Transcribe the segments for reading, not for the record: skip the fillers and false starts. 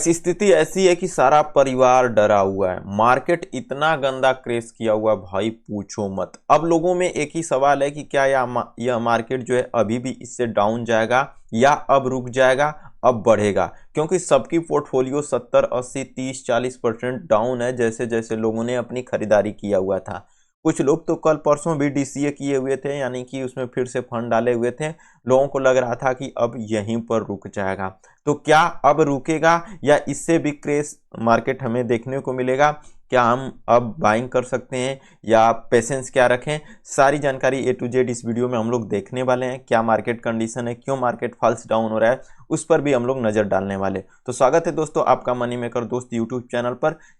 स्थिति ऐसी है कि सारा परिवार डरा हुआ है। मार्केट इतना गंदा क्रेश किया हुआ है, भाई पूछो मत। अब लोगों में एक ही सवाल है कि क्या यह मार्केट जो है अभी भी इससे डाउन जाएगा या अब रुक जाएगा, अब बढ़ेगा। क्योंकि सबकी पोर्टफोलियो 70, 80, 30, 40% डाउन है, जैसे जैसे लोगों ने अपनी खरीदारी किया हुआ था। कुछ लोग तो कल परसों भी डीसीए किए हुए थे, यानी कि उसमें फिर से फंड डाले हुए थे। लोगों को लग रहा था कि अब यहीं पर रुक जाएगा। तो क्या अब रुकेगा या इससे भी क्रेश मार्केट हमें देखने को मिलेगा? क्या हम अब बाइंग कर सकते हैं या पेशेंस क्या रखें? सारी जानकारी ए टू जेड इस वीडियो में हम लोग देखने वाले हैं। क्या मार्केट कंडीशन है, क्यों मार्केट फॉल्स डाउन हो रहा है, उस पर भी हम लोग नजर डालने वाले। तो स्वागत है दोस्तों आपका मनी मेकर दोस्त यूट्यूब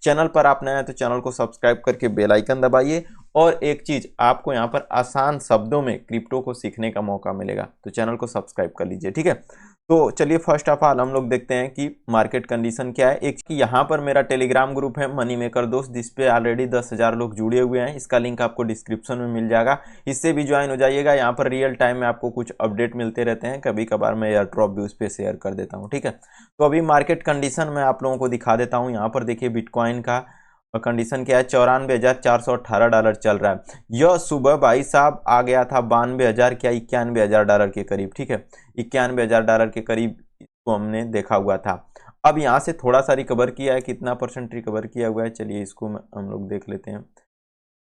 चैनल पर आप नए हैं तो चैनल को सब्सक्राइब करके बेल आइकन दबाइए। और एक चीज, आपको यहाँ पर आसान शब्दों में क्रिप्टो को सीखने का मौका मिलेगा, तो चैनल को सब्सक्राइब कर लीजिए, ठीक है। तो चलिए फर्स्ट ऑफ ऑल हम लोग देखते हैं कि मार्केट कंडीशन क्या है। एक कि यहाँ पर मेरा टेलीग्राम ग्रुप है मनी मेकर दोस्त, जिस पे ऑलरेडी 10,000 लोग जुड़े हुए हैं। इसका लिंक आपको डिस्क्रिप्शन में मिल जाएगा, इससे भी ज्वाइन हो जाइएगा। यहाँ पर रियल टाइम में आपको कुछ अपडेट मिलते रहते हैं, कभी कभार मैं एयर ड्रॉप भी उस पर शेयर कर देता हूँ, ठीक है। तो अभी मार्केट कंडीशन मैं आप लोगों को दिखा देता हूँ। यहाँ पर देखिए बिटकॉइन का कंडीशन क्या है, $94,418 चल रहा है। यह सुबह भाई साहब आ गया था 92,000 क्या $91,000 के करीब, ठीक है। $91,000 के करीब इसको हमने देखा हुआ था। अब यहाँ से थोड़ा सा रिकवर किया है, कितना परसेंट रिकवर किया हुआ है चलिए इसको हम लोग देख लेते हैं।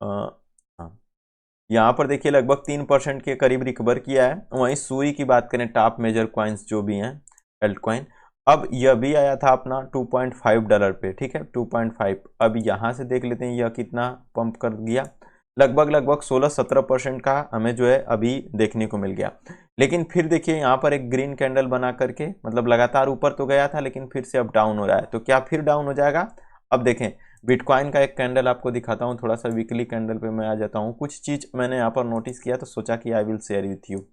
हाँ, यहाँ पर देखिए लगभग 3% के करीब रिकवर किया है। वहीं सुई की बात करें, टॉप मेजर कॉइन्स जो भी हैं एल्ट कॉइन, अब यह भी आया था अपना $2.5 पे, ठीक है 2.5। अब यहाँ से देख लेते हैं यह कितना पंप कर दिया, लगभग 16-17% का हमें जो है अभी देखने को मिल गया। लेकिन फिर देखिए यहाँ पर एक ग्रीन कैंडल बना करके, मतलब लगातार ऊपर तो गया था लेकिन फिर से अब डाउन हो रहा है। तो क्या फिर डाउन हो जाएगा? अब देखें बिटकॉइन का एक कैंडल आपको दिखाता हूँ, थोड़ा सा वीकली कैंडल पे मैं आ जाता हूँ। कुछ चीज मैंने यहाँ पर नोटिस किया तो सोचा कि I will share with you.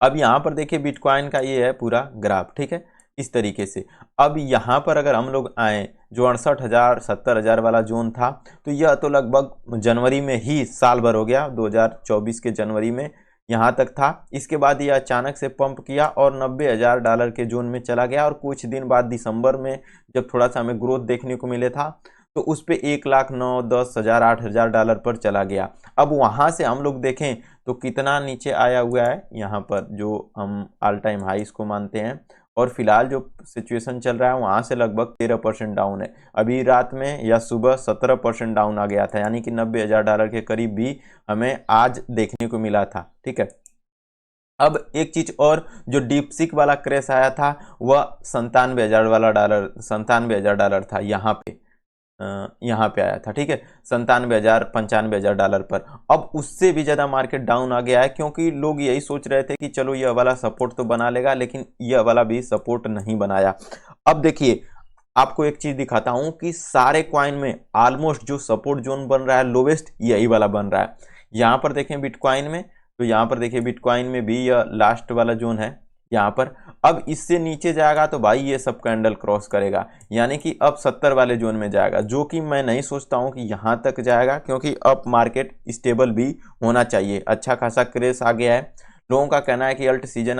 अब यहाँ पर देखिए बिटकॉइन का ये है पूरा ग्राफ, ठीक है, इस तरीके से। अब यहाँ पर अगर हम लोग आए, जो 68,000 70,000 वाला जोन था, तो यह तो लगभग जनवरी में ही साल भर हो गया, 2024 के जनवरी में यहाँ तक था। इसके बाद यह अचानक से पंप किया और $90,000 के जोन में चला गया। और कुछ दिन बाद दिसंबर में जब थोड़ा सा हमें ग्रोथ देखने को मिले था, तो उस पे 1,09,000 10,000 $8,000 पर चला गया। अब वहां से हम लोग देखें तो कितना नीचे आया हुआ है, यहाँ पर जो हम ऑल टाइम हाई इसको मानते हैं। और फिलहाल जो सिचुएशन चल रहा है वहां से लगभग 13% डाउन है। अभी रात में या सुबह 17% डाउन आ गया था, यानी कि $90,000 के करीब भी हमें आज देखने को मिला था, ठीक है। अब एक चीज और, जो डीपसीक वाला क्रैश आया था वह $97,000 था, यहाँ पे आया था, ठीक है, 97,000 $95,000 पर। अब उससे भी ज्यादा मार्केट डाउन आ गया है, क्योंकि लोग यही सोच रहे थे कि चलो यह वाला सपोर्ट तो बना लेगा, लेकिन यह वाला भी सपोर्ट नहीं बनाया। अब देखिए आपको एक चीज दिखाता हूं कि सारे कॉइन में ऑलमोस्ट जो सपोर्ट जोन बन रहा है लोवेस्ट, यही वाला बन रहा है। यहाँ पर देखें बिटकॉइन में, तो यहाँ पर देखिए बिटकॉइन में भी यह लास्ट वाला जोन है यहाँ पर। अब इससे नीचे जाएगा तो भाई ये सब कैंडल क्रॉस करेगा, यानी कि अब 70 वाले जोन में जाएगा, जो कि मैं नहीं सोचता हूं कि यहाँ तक जाएगा, क्योंकि अब मार्केट स्टेबल भी होना चाहिए। अच्छा खासा क्रेश आ गया है, लोगों का कहना है कि अल्ट सीजन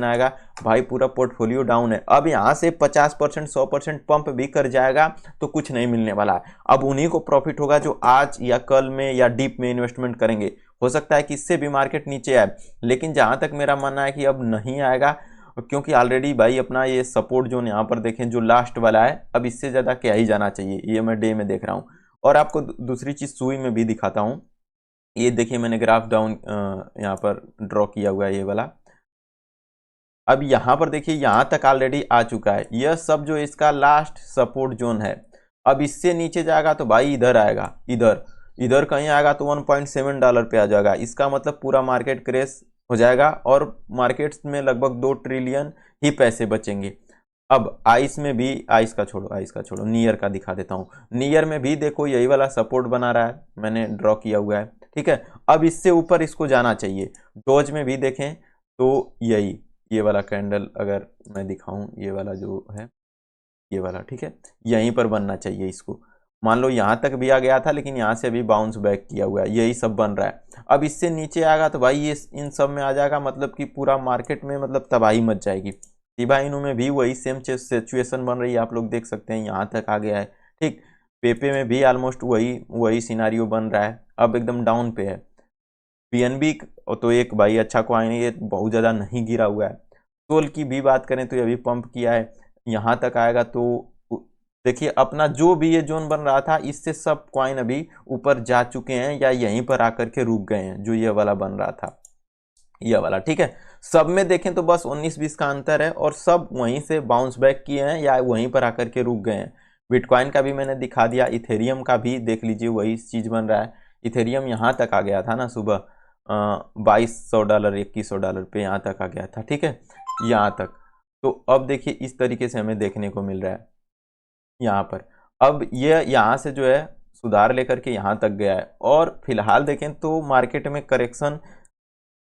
आएगा। भाई पूरा पोर्टफोलियो डाउन है। अब यहाँ से 50% 100% पंप भी कर जाएगा तो कुछ नहीं मिलने वाला है। अब उन्हीं को प्रॉफिट होगा जो आज या कल में या डीप में इन्वेस्टमेंट करेंगे। हो सकता है कि इससे भी मार्केट नीचे आए, लेकिन जहां तक मेरा मानना है कि अब नहीं आएगा, क्योंकि ऑलरेडी भाई अपना ये सपोर्ट जोन यहाँ पर देखें जो लास्ट वाला है, अब इससे ज्यादा क्या ही जाना चाहिए, ये मैं डे में देख रहा हूँ। और आपको दूसरी चीज सुई में भी दिखाता हूँ। ये देखिए मैंने ग्राफ डाउन यहाँ पर ड्रॉ किया हुआ है, ये वाला। अब यहाँ पर देखिए यहाँ तक ऑलरेडी आ चुका है, यह सब जो इसका लास्ट सपोर्ट जोन है। अब इससे नीचे जाएगा तो भाई इधर आएगा, इधर कहीं आएगा तो $1.7 पे आ जाएगा। इसका मतलब पूरा मार्केट क्रैश हो जाएगा और मार्केट्स में लगभग 2 ट्रिलियन ही पैसे बचेंगे। अब आइस में भी, आइस का छोड़ो, नियर का दिखा देता हूँ। नियर में भी देखो यही वाला सपोर्ट बना रहा है, मैंने ड्रॉ किया हुआ है, ठीक है। अब इससे ऊपर इसको जाना चाहिए। डोज में भी देखें तो ये वाला कैंडल अगर मैं दिखाऊं, ये वाला जो है ये वाला, ठीक है, यहीं पर बनना चाहिए इसको। मान लो यहाँ तक भी आ गया था, लेकिन यहाँ से अभी बाउंस बैक किया हुआ है, यही सब बन रहा है। अब इससे नीचे आएगा तो भाई ये इन सब में आ जाएगा, मतलब कि पूरा मार्केट में मतलब तबाही मच जाएगी। शिबा इनू में भी वही सेम सिचुएशन बन रही है, आप लोग देख सकते हैं यहाँ तक आ गया है। ठीक, पेपे में भी ऑलमोस्ट वही सिनारियो बन रहा है, अब एकदम डाउन पे है। पीएनबी तो एक भाई अच्छा कॉइन है, ये बहुत ज़्यादा नहीं गिरा हुआ है। सोल की भी बात करें तो ये अभी पंप किया है, यहाँ तक आएगा तो देखिए अपना जो भी ये जोन बन रहा था इससे सब कॉइन अभी ऊपर जा चुके हैं या यहीं पर आकर के रुक गए हैं, जो ये वाला बन रहा था ये वाला। ठीक है, सब में देखें तो बस 19-20 का अंतर है और सब वहीं से बाउंस बैक किए हैं या वहीं पर आकर के रुक गए हैं। बिटकॉइन का भी मैंने दिखा दिया, इथेरियम का भी देख लीजिए वही चीज़ बन रहा है। इथेरियम यहाँ तक आ गया था ना सुबह $2200 $2100 पे यहाँ तक आ गया था। ठीक है, यहाँ तक। तो अब देखिए इस तरीके से हमें देखने को मिल रहा है यहाँ पर। अब ये यहाँ से जो है सुधार लेकर के यहाँ तक गया है और फिलहाल देखें तो मार्केट में करेक्शन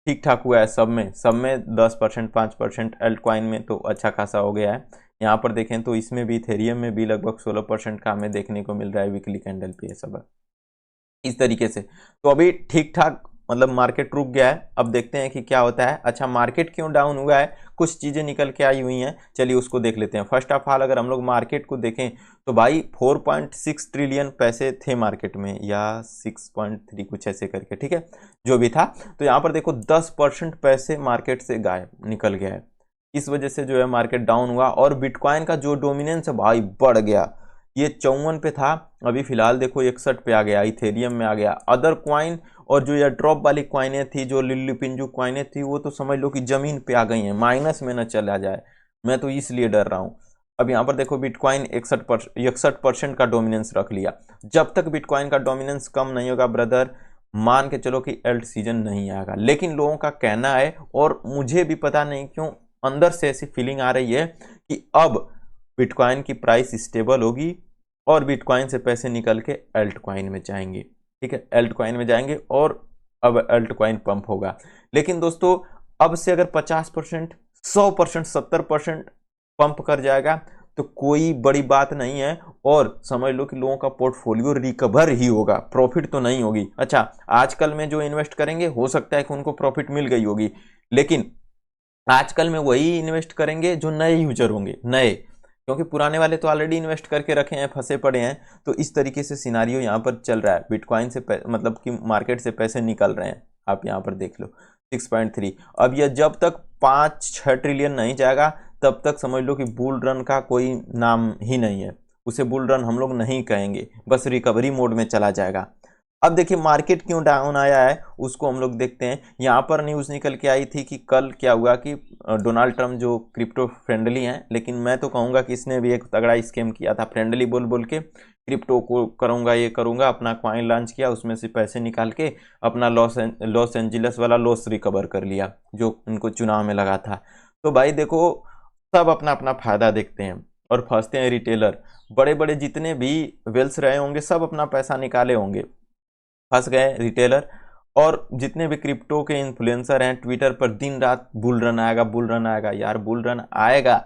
ठीक ठाक हुआ है। सब में 10% 5%, एल्ट कॉइन में तो अच्छा खासा हो गया है। यहाँ पर देखें तो इसमें भी इथेरियम में भी लगभग 16% का हमें देखने को मिल रहा है वीकली कैंडल पे ये सब इस तरीके से। तो अभी ठीक ठाक मतलब मार्केट रुक गया है, अब देखते हैं कि क्या होता है। अच्छा, मार्केट क्यों डाउन हुआ है, कुछ चीज़ें निकल के आई हुई हैं, चलिए उसको देख लेते हैं। फर्स्ट ऑफ ऑल अगर हम लोग मार्केट को देखें तो भाई 4.6 ट्रिलियन पैसे थे मार्केट में, या 6.3 कुछ ऐसे करके, ठीक है जो भी था। तो यहाँ पर देखो 10% पैसे मार्केट से गायब निकल गया है, इस वजह से जो है मार्केट डाउन हुआ। और बिटकॉइन का जो डोमिनेंस है भाई बढ़ गया, ये 54 पे था, अभी फिलहाल देखो 61 पे आ गया, इथेरियम में आ गया। अदर क्वाइन और जो ये ड्रॉप वाली क्वाइनें थी, जो लिल्ली पिंजू क्वाइनें थी, वो तो समझ लो कि जमीन पे आ गई हैं, माइनस में न चला जाए, मैं तो इसलिए डर रहा हूँ। अब यहाँ पर देखो बिटकॉइन 61% का डोमिनेंस रख लिया। जब तक बिटकॉइन का डोमिनेंस कम नहीं होगा ब्रदर, मान के चलो कि एल्ट सीजन नहीं आएगा। लेकिन लोगों का कहना है, और मुझे भी पता नहीं क्यों अंदर से ऐसी फीलिंग आ रही है कि अब बिटकॉइन की प्राइस स्टेबल होगी और बिटकॉइन से पैसे निकल के एल्ट कॉइन में जाएंगे। ठीक है, एल्ट कॉइन में जाएंगे और अब एल्ट कॉइन पंप होगा। लेकिन दोस्तों अब से अगर 50%, 100%, 70% पंप कर जाएगा तो कोई बड़ी बात नहीं है, और समझ लो कि लोगों का पोर्टफोलियो रिकवर ही होगा, प्रॉफिट तो नहीं होगी। अच्छा, आजकल में जो इन्वेस्ट करेंगे हो सकता है कि उनको प्रॉफिट मिल गई होगी, लेकिन आजकल में वही इन्वेस्ट करेंगे जो नए यूजर होंगे, नए, क्योंकि पुराने वाले तो ऑलरेडी इन्वेस्ट करके रखे हैं, फंसे पड़े हैं। तो इस तरीके से सिनारियो यहाँ पर चल रहा है, बिटकॉइन से मतलब कि मार्केट से पैसे निकल रहे हैं। आप यहाँ पर देख लो 6.3। अब यह जब तक 5-6 ट्रिलियन नहीं जाएगा तब तक समझ लो कि बुल रन का कोई नाम ही नहीं है, उसे बुल रन हम लोग नहीं कहेंगे, बस रिकवरी मोड में चला जाएगा। अब देखिए मार्केट क्यों डाउन आया है उसको हम लोग देखते हैं। यहाँ पर न्यूज़ निकल के आई थी कि कल क्या हुआ कि डोनाल्ड ट्रम्प जो क्रिप्टो फ्रेंडली हैं, लेकिन मैं तो कहूँगा कि इसने भी एक तगड़ा स्कैम किया था, फ्रेंडली बोल बोल के क्रिप्टो को करूँगा ये करूँगा, अपना कॉइन लॉन्च किया, उसमें से पैसे निकाल के अपना लॉस एंजिलस वाला लॉस रिकवर कर लिया जो उनको चुनाव में लगा था। तो भाई देखो सब अपना अपना फायदा देखते हैं और फंसते हैं रिटेलर। बड़े बड़े जितने भी वेल्स रहे होंगे सब अपना पैसा निकाले होंगे, फंस गए रिटेलर। और जितने भी क्रिप्टो के इन्फ्लुएंसर हैं ट्विटर पर दिन रात बुल रन आएगा, बुल रन आएगा। यार बुल रन आएगा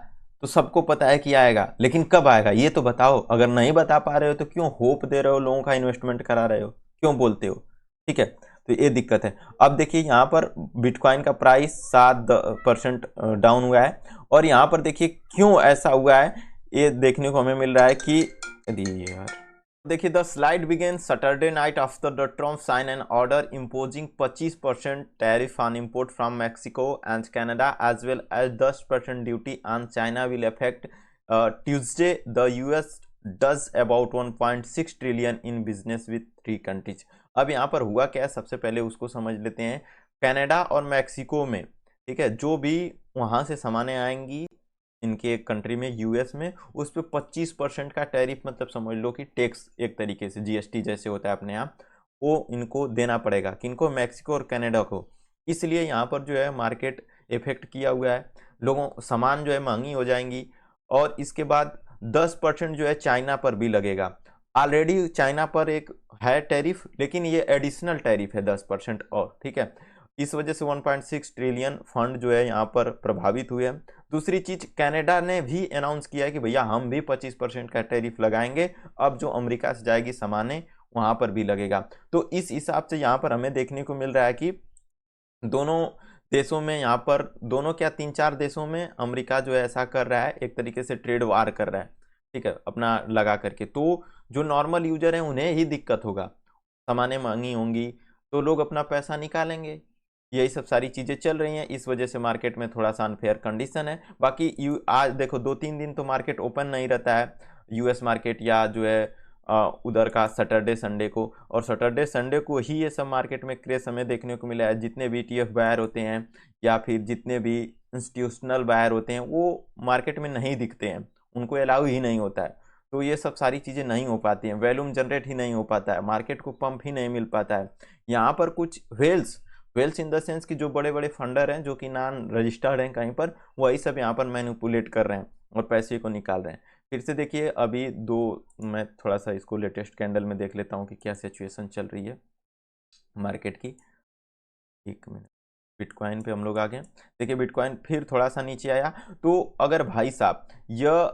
तो सबको पता है कि आएगा, लेकिन कब आएगा ये तो बताओ। अगर नहीं बता पा रहे हो तो क्यों होप दे रहे हो, लोगों का इन्वेस्टमेंट करा रहे हो, क्यों बोलते हो? ठीक है, तो ये दिक्कत है। अब देखिए यहाँ पर बिटकॉइन का प्राइस 7% डाउन हुआ है, और यहाँ पर देखिए क्यों ऐसा हुआ है ये देखने को हमें मिल रहा है कि यार देखिए the slide began Saturday night after the Trump sign an order imposing 25% tariff on import from Mexico and Canada as well as 10% duty on China will affect Tuesday. The US does about 1.6 trillion in business with 3 countries. अब यहाँ पर हुआ क्या है सबसे पहले उसको समझ लेते हैं। कनाडा और मैक्सिको में, ठीक है, जो भी वहाँ से सामानें आएंगी इनके एक कंट्री में यूएस में, उस पर 25% का टैरिफ, मतलब समझ लो कि टैक्स, एक तरीके से जीएसटी जैसे होता है अपने यहाँ, वो इनको देना पड़ेगा। किनको? मैक्सिको और कनाडा को। इसलिए यहाँ पर जो है मार्केट इफेक्ट किया हुआ है, लोगों सामान जो है महंगी हो जाएंगी। और इसके बाद 10% जो है चाइना पर भी लगेगा। ऑलरेडी चाइना पर एक है टैरिफ, लेकिन ये एडिशनल टैरिफ है 10% और, ठीक है। इस वजह से 1.6 ट्रिलियन फंड जो है यहाँ पर प्रभावित हुए हैं। दूसरी चीज, कनाडा ने भी अनाउंस किया है कि भैया हम भी 25% का टैरिफ लगाएंगे, अब जो अमेरिका से जाएगी सामानें वहाँ पर भी लगेगा। तो इस हिसाब से यहाँ पर हमें देखने को मिल रहा है कि दोनों देशों में यहाँ पर दोनों क्या 3-4 देशों में अमेरिका जो है ऐसा कर रहा है, एक तरीके से ट्रेड वार कर रहा है, ठीक है, अपना लगा करके। तो जो नॉर्मल यूजर हैं उन्हें ही दिक्कत होगा, सामानें महंगी होंगी तो लोग अपना पैसा निकालेंगे। यही सब सारी चीज़ें चल रही हैं, इस वजह से मार्केट में थोड़ा सा अनफेयर कंडीशन है। बाकी आज देखो 2-3 दिन तो मार्केट ओपन नहीं रहता है, यूएस मार्केट या जो है उधर का सैटरडे संडे को, और सैटरडे संडे को ही ये सब मार्केट में क्रेज हमें देखने को मिला है। जितने भी ETF बायर होते हैं या फिर जितने भी इंस्टीट्यूशनल बायर होते हैं वो मार्केट में नहीं दिखते हैं, उनको अलाउ ही नहीं होता है। तो ये सब सारी चीज़ें नहीं हो पाती हैं, वॉल्यूम जनरेट ही नहीं हो पाता है, मार्केट को पंप ही नहीं मिल पाता है। यहाँ पर कुछ वेल्स इन द सेंस कि जो बड़े बड़े फंडर हैं जो कि नॉन रजिस्टर्ड हैं कहीं पर, वही सब यहाँ पर मैनिपुलेट कर रहे हैं और पैसे को निकाल रहे हैं। फिर से देखिए अभी मैं थोड़ा सा इसको लेटेस्ट कैंडल में देख लेता हूँ कि क्या सिचुएशन चल रही है मार्केट की। एक मिनट, बिटकॉइन पे हम लोग आ गए। देखिए बिटकॉइन फिर थोड़ा सा नीचे आया। तो अगर भाई साहब यह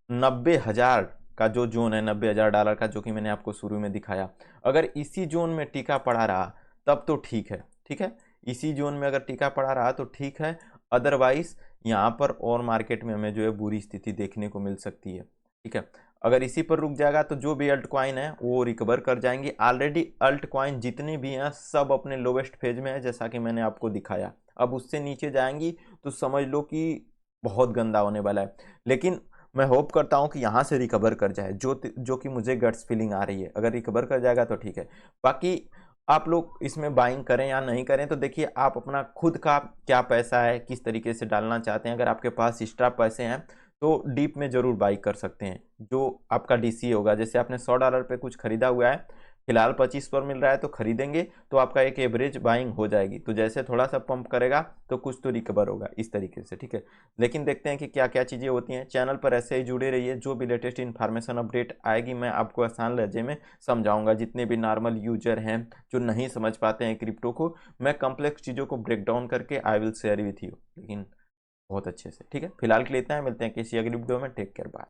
90,000 का जो जोन है, $90,000 का, जो कि मैंने आपको शुरू में दिखाया, अगर इसी जोन में टिका पड़ा रहा तब तो ठीक है, ठीक है, इसी जोन में अगर टिका पड़ा रहा तो ठीक है। अदरवाइज यहाँ पर और मार्केट में हमें जो है बुरी स्थिति देखने को मिल सकती है, ठीक है। अगर इसी पर रुक जाएगा तो जो भी अल्ट कॉइन है वो रिकवर कर जाएंगी। ऑलरेडी अल्ट कॉइन जितने भी हैं सब अपने लोवेस्ट फेज में है, जैसा कि मैंने आपको दिखाया। अब उससे नीचे जाएंगी तो समझ लो कि बहुत गंदा होने वाला है। लेकिन मैं होप करता हूं कि यहाँ से रिकवर कर जाए, जो कि मुझे गट्स फीलिंग आ रही है। अगर रिकवर कर जाएगा तो ठीक है। बाकी आप लोग इसमें बाइंग करें या नहीं करें तो देखिए आप अपना खुद का क्या पैसा है, किस तरीके से डालना चाहते हैं। अगर आपके पास एक्स्ट्रा पैसे हैं तो डीप में ज़रूर बाई कर सकते हैं। जो आपका DCA होगा, जैसे आपने $100 पे कुछ खरीदा हुआ है, फिलहाल 25 पर मिल रहा है तो खरीदेंगे तो आपका एक एवरेज बाइंग हो जाएगी। तो जैसे थोड़ा सा पंप करेगा तो कुछ तो रिकवर होगा इस तरीके से, ठीक है। लेकिन देखते हैं कि क्या क्या चीज़ें होती हैं। चैनल पर ऐसे ही जुड़े रहिए, जो भी लेटेस्ट इन्फॉर्मेशन अपडेट आएगी मैं आपको आसान लहजे में समझाऊंगा। जितने भी नॉर्मल यूजर हैं जो नहीं समझ पाते हैं क्रिप्टो को, मैं कॉम्प्लेक्स चीज़ों को ब्रेक डाउन करके I will share with you, लेकिन बहुत अच्छे से, ठीक है। फिलहाल के लिए इतना है, मिलते हैं किसी अगली वीडियो में। Take care, bye.